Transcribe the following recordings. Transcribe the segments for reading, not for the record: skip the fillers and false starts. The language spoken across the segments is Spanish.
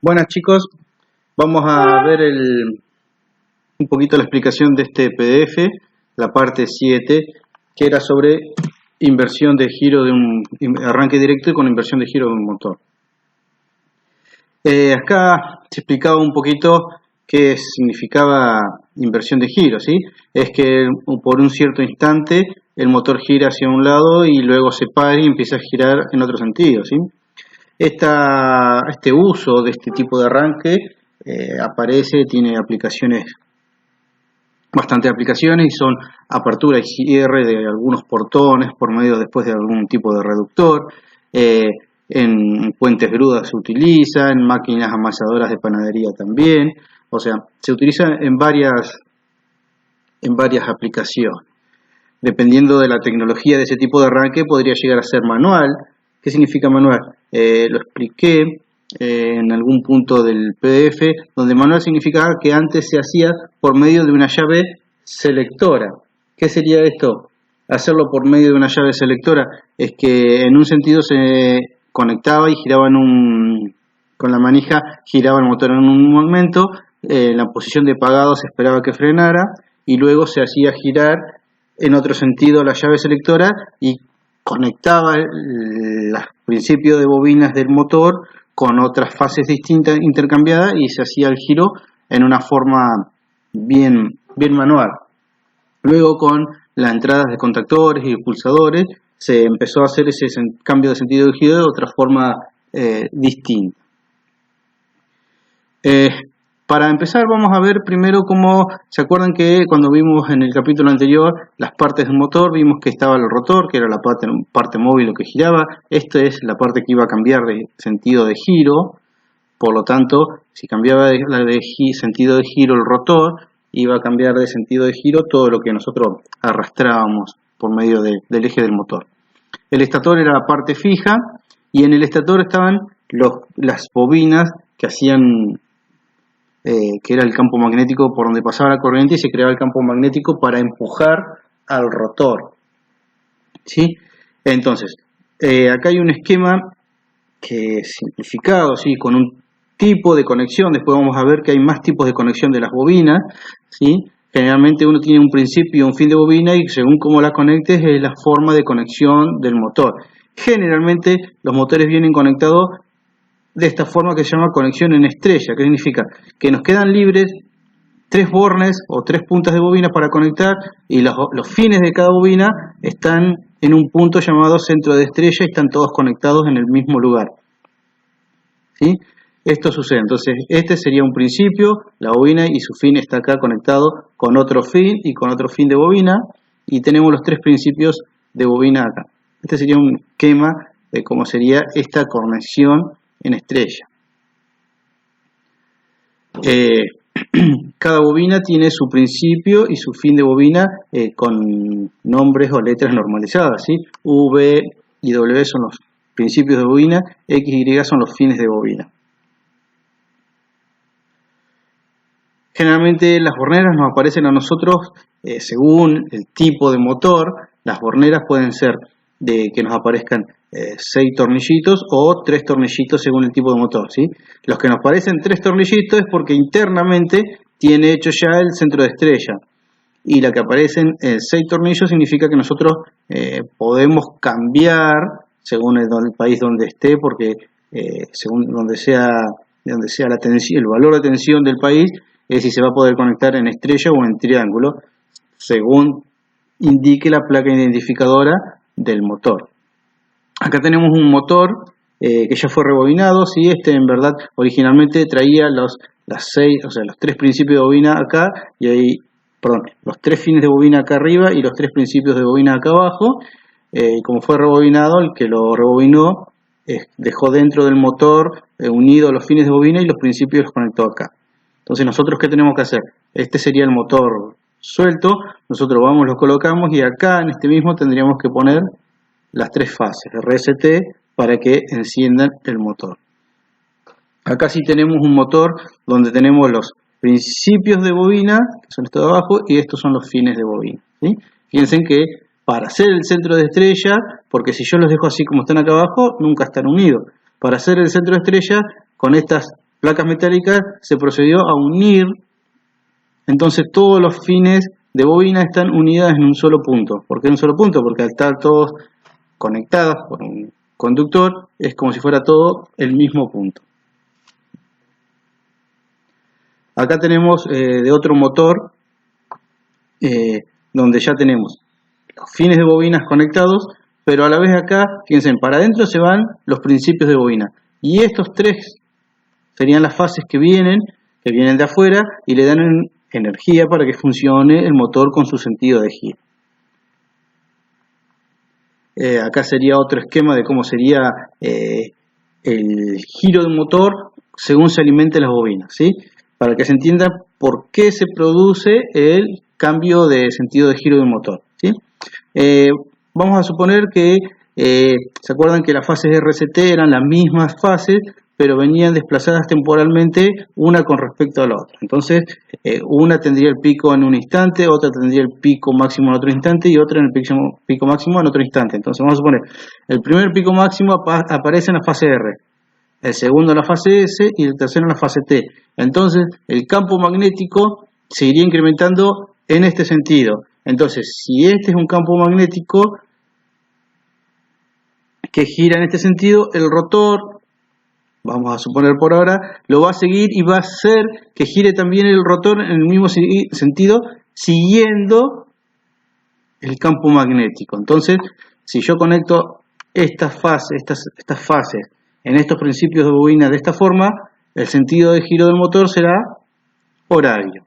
Buenas chicos, vamos a ver un poquito la explicación de este PDF, la parte 7, que era sobre inversión de giro de un arranque directo y con inversión de giro de un motor. Acá se explicaba un poquito qué significaba inversión de giro, ¿sí? Es que por un cierto instante el motor gira hacia un lado y luego se para y empieza a girar en otro sentido, ¿sí? Este uso de este tipo de arranque tiene bastantes aplicaciones y son apertura y cierre de algunos portones por medio después de algún tipo de reductor, en puentes grudas se utiliza, en máquinas amasadoras de panadería también, o sea, se utiliza en varias aplicaciones. Dependiendo de la tecnología de ese tipo de arranque podría llegar a ser manual. ¿Qué significa manual? Lo expliqué en algún punto del PDF, donde manual significaba que antes se hacía por medio de una llave selectora. ¿Qué sería esto? Hacerlo por medio de una llave selectora es que en un sentido se conectaba y giraba con la manija, giraba el motor en un momento, en la posición de apagado se esperaba que frenara y luego se hacía girar en otro sentido la llave selectora y conectaba los principios de bobinas del motor con otras fases distintas intercambiadas y se hacía el giro en una forma bien manual. Luego con las entradas de contactores y pulsadores se empezó a hacer ese cambio de sentido de giro de otra forma distinta. Para empezar vamos a ver primero cómo, ¿se acuerdan que cuando vimos en el capítulo anterior las partes del motor, vimos que estaba el rotor, que era la parte móvil lo que giraba? Esta es la parte que iba a cambiar de sentido de giro, por lo tanto, si cambiaba de sentido de giro el rotor, iba a cambiar de sentido de giro todo lo que nosotros arrastrábamos por medio del eje del motor. El estator era la parte fija y en el estator estaban las bobinas que hacían... que era el campo magnético por donde pasaba la corriente y se creaba el campo magnético para empujar al rotor, ¿sí? Entonces, acá hay un esquema que es simplificado, ¿sí? Con un tipo de conexión. Después vamos a ver que hay más tipos de conexión de las bobinas, ¿sí? Generalmente uno tiene un principio y un fin de bobina y según cómo la conectes es la forma de conexión del motor. Generalmente los motores vienen conectados de esta forma que se llama conexión en estrella. ¿Qué significa? Que nos quedan libres 3 bornes o 3 puntas de bobina para conectar y los fines de cada bobina están en un punto llamado centro de estrella y están todos conectados en el mismo lugar, ¿sí? Esto sucede. Entonces este sería un principio, la bobina y su fin está acá conectado con otro fin y con otro fin de bobina y tenemos los 3 principios de bobina acá. Este sería un esquema de cómo sería esta conexión en estrella. Cada bobina tiene su principio y su fin de bobina con nombres o letras normalizadas, ¿sí? V y W son los principios de bobina, X y Y son los fines de bobina. Generalmente las borneras nos aparecen a nosotros según el tipo de motor. Las borneras pueden ser de que nos aparezcan 6 tornillitos o 3 tornillitos según el tipo de motor, ¿sí? Los que nos parecen 3 tornillitos es porque internamente tiene hecho ya el centro de estrella. Y la que aparecen 6 tornillos significa que nosotros podemos cambiar según el país donde esté, porque según donde sea la tensión, el valor de tensión del país, es si se va a poder conectar en estrella o en triángulo, según indique la placa identificadora del motor. Acá tenemos un motor que ya fue rebobinado, ¿sí? Este en verdad originalmente traía los 3 principios de bobina acá y ahí, los 3 fines de bobina acá arriba y los 3 principios de bobina acá abajo. Como fue rebobinado, el que lo rebobinó dejó dentro del motor unido los fines de bobina y los principios los conectó acá. Entonces nosotros ¿qué tenemos que hacer? Este sería el motor suelto, nosotros vamos, lo colocamos y acá en este mismo tendríamos que poner las 3 fases RST para que enciendan el motor. Acá sí tenemos un motor donde tenemos los principios de bobina, que son estos de abajo, y estos son los fines de bobina, ¿sí? Fíjense que para hacer el centro de estrella, porque si yo los dejo así como están acá abajo, nunca están unidos. Para hacer el centro de estrella, con estas placas metálicas se procedió a unir, entonces todos los fines de bobina están unidas en un solo punto. ¿Por qué en un solo punto? Porque al estar todos conectados por un conductor es como si fuera todo el mismo punto. Acá tenemos de otro motor donde ya tenemos los fines de bobinas conectados, pero a la vez acá, fíjense, para adentro se van los principios de bobina. Y estos tres serían las fases que vienen de afuera y le dan energía para que funcione el motor con su sentido de giro. Acá sería otro esquema de cómo sería el giro del motor según se alimenten las bobinas, ¿sí? Para que se entienda por qué se produce el cambio de sentido de giro del motor, ¿sí? Vamos a suponer que se acuerdan que las fases RCT eran las mismas fases, pero venían desplazadas temporalmente una con respecto a la otra. Entonces, una tendría el pico en un instante, otra tendría el pico máximo en otro instante y otra en el pico máximo en otro instante. Entonces, vamos a suponer, el primer pico máximo aparece en la fase R, el segundo en la fase S y el tercero en la fase T. Entonces, el campo magnético se iría incrementando en este sentido. Entonces, si este es un campo magnético que gira en este sentido, el rotor, vamos a suponer por ahora, lo va a seguir y va a hacer que gire también el rotor en el mismo sentido, siguiendo el campo magnético. Entonces, si yo conecto estas fases en estos principios de bobina de esta forma, el sentido de giro del motor será horario.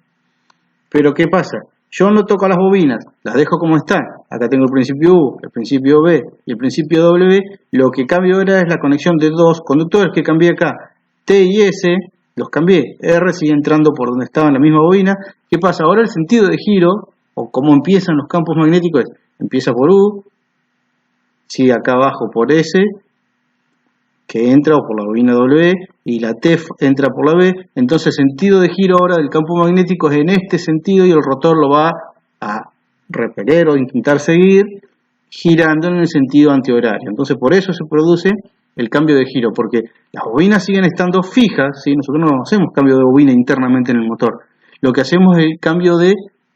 Pero ¿qué pasa? Yo no toco las bobinas, las dejo como están. Acá tengo el principio U, el principio B y el principio W. Lo que cambio ahora es la conexión de dos conductores que cambié acá. T y S los cambié. R sigue entrando por donde estaba en la misma bobina. ¿Qué pasa? Ahora el sentido de giro, o cómo empiezan los campos magnéticos, empieza por U, sigue acá abajo por S, que entra por la bobina W, y la T entra por la B. Entonces el sentido de giro ahora del campo magnético es en este sentido y el rotor lo va a repeler o intentar seguir girando en el sentido antihorario. Entonces por eso se produce el cambio de giro, porque las bobinas siguen estando fijas, ¿sí? Nosotros no hacemos cambio de bobina internamente en el motor. Lo que hacemos es el cambio de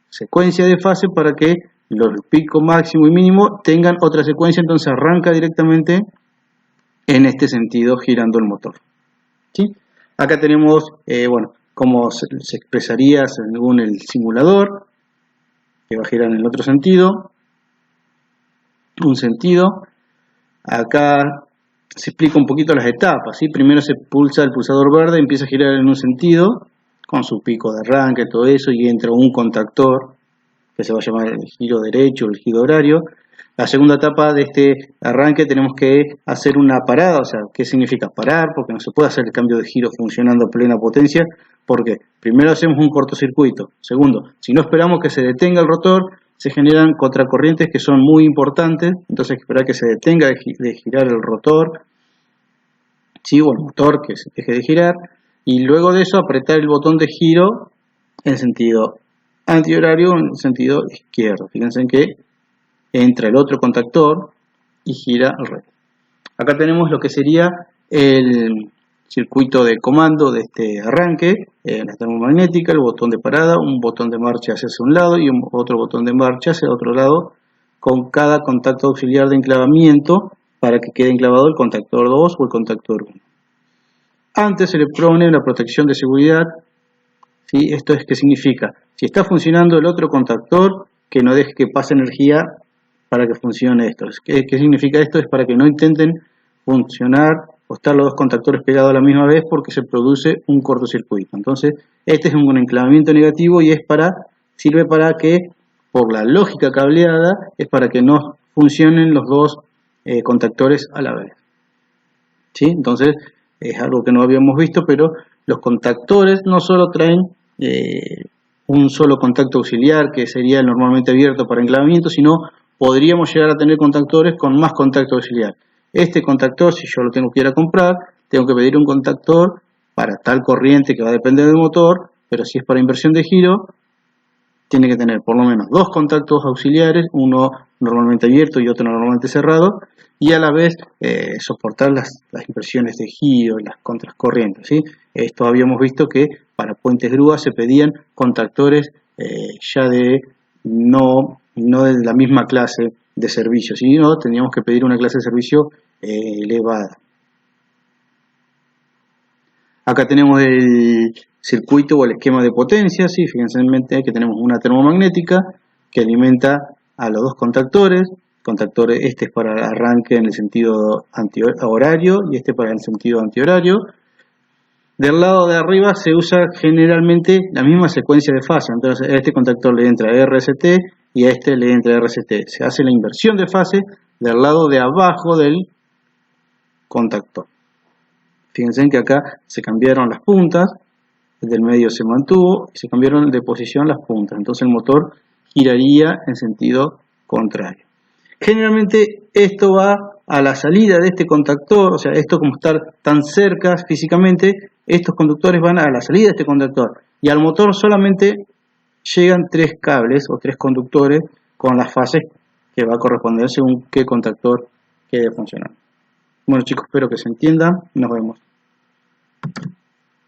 secuencia de fase para que los picos máximo y mínimo tengan otra secuencia, entonces arranca directamente en este sentido girando el motor, ¿sí? Acá tenemos, cómo se expresaría según el simulador, que va a girar en el otro sentido, un sentido. Acá se explica un poquito las etapas, ¿sí? Primero se pulsa el pulsador verde, empieza a girar en un sentido, con su pico de arranque, todo eso, y entra un contactor, que se va a llamar el giro derecho, el giro horario. La segunda etapa de este arranque tenemos que hacer una parada, o sea, ¿qué significa parar? Porque no se puede hacer el cambio de giro funcionando a plena potencia, porque primero hacemos un cortocircuito. Segundo, si no esperamos que se detenga el rotor, se generan contracorrientes que son muy importantes, entonces hay que esperar que se detenga de girar el rotor, ¿sí? O el motor que se deje de girar, y luego de eso apretar el botón de giro en sentido antihorario o en sentido izquierdo. Fíjense en que entra el otro contactor y gira el resto. Acá tenemos lo que sería el circuito de comando de este arranque, la termomagnética, el botón de parada, un botón de marcha hacia un lado y otro botón de marcha hacia otro lado, con cada contacto auxiliar de enclavamiento para que quede enclavado el contactor 2 o el contactor 1. Antes se le pone una protección de seguridad, ¿sí? Esto es, ¿qué significa? Si está funcionando el otro contactor, que no deje que pase energía para que funcione esto. ¿Qué significa esto? Es para que no intenten funcionar o estar los dos contactores pegados a la misma vez porque se produce un cortocircuito. Entonces, este es un enclavamiento negativo y sirve para que, por la lógica cableada, es para que no funcionen los dos contactores a la vez, ¿sí? Entonces, es algo que no habíamos visto, pero los contactores no solo traen un solo contacto auxiliar, que sería normalmente abierto para enclavamiento, sino podríamos llegar a tener contactores con más contacto auxiliar. Este contactor, si yo lo tengo que ir a comprar, tengo que pedir un contactor para tal corriente que va a depender del motor, pero si es para inversión de giro, tiene que tener por lo menos dos contactos auxiliares, uno normalmente abierto y otro normalmente cerrado, y a la vez soportar las inversiones de giro y las contracorrientes, ¿sí? Esto habíamos visto que para puentes grúa se pedían contactores ya de no de la misma clase de servicio, sino teníamos que pedir una clase de servicio elevada. Acá tenemos el circuito o el esquema de potencia, ¿sí? Fíjense en mente que tenemos una termomagnética que alimenta a los dos contactores. Este es para el arranque en el sentido antihorario y este para el sentido antihorario. Del lado de arriba se usa generalmente la misma secuencia de fase, entonces a este contactor le entra RST y a este le entra RST. Se hace la inversión de fase del lado de abajo del contactor. Fíjense que acá se cambiaron las puntas, el del medio se mantuvo y se cambiaron de posición las puntas. Entonces el motor giraría en sentido contrario. Generalmente esto va a la salida de este contactor, o sea, esto como estar tan cerca físicamente, estos conductores van a la salida de este contactor. Y al motor solamente llegan 3 cables o 3 conductores con las fases que va a corresponder según qué contactor quede funcionando. Bueno chicos, espero que se entiendan. Nos vemos.